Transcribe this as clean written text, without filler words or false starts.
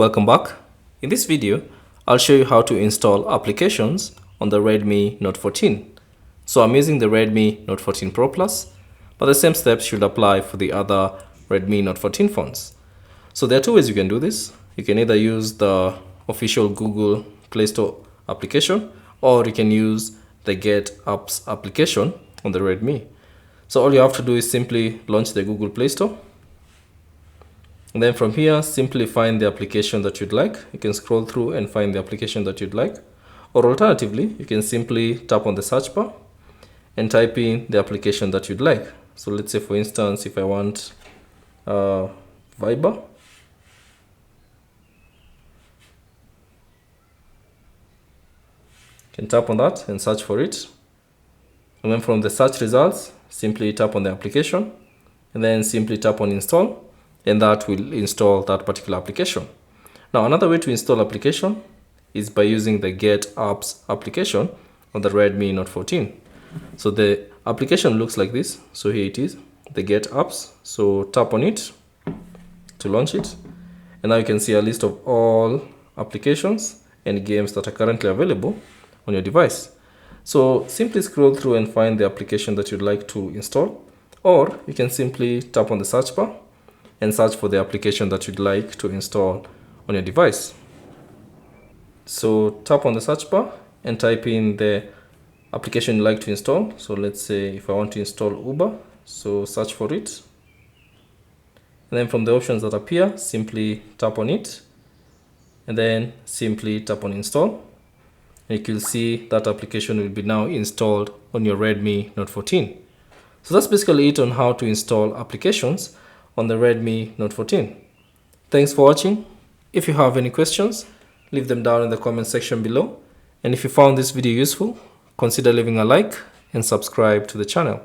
Welcome back. In this video, I'll show you how to install applications on the Redmi Note 14. So I'm using the Redmi Note 14 Pro Plus, but the same steps should apply for the other Redmi Note 14 phones. So there are two ways you can do this. You can either use the official Google Play Store application, or you can use the GetApps application on the Redmi. So all you have to do is simply launch the Google Play Store. And then from here, simply find the application that you'd like. You can scroll through and find the application that you'd like. Or alternatively, you can simply tap on the search bar and type in the application that you'd like. So let's say, for instance, if I want Viber, you can tap on that and search for it. And then from the search results, simply tap on the application and then simply tap on install. And that will install that particular application. Now, another way to install application is by using the GetApps application on the Redmi Note 14. So the application looks like this. So here it is, the GetApps. So tap on it to launch it. And now you can see a list of all applications and games that are currently available on your device. So simply scroll through and find the application that you'd like to install, or you can simply tap on the search bar and search for the application that you'd like to install on your device. So tap on the search bar and type in the application you'd like to install. So let's say if I want to install Uber, so search for it. And then from the options that appear, simply tap on it and then simply tap on install. And you can see that application will be now installed on your Redmi Note 14. So that's basically it on how to install applications on the Redmi Note 14. Thanks for watching. If you have any questions, leave them down in the comment section below. And if you found this video useful, consider leaving a like and subscribe to the channel.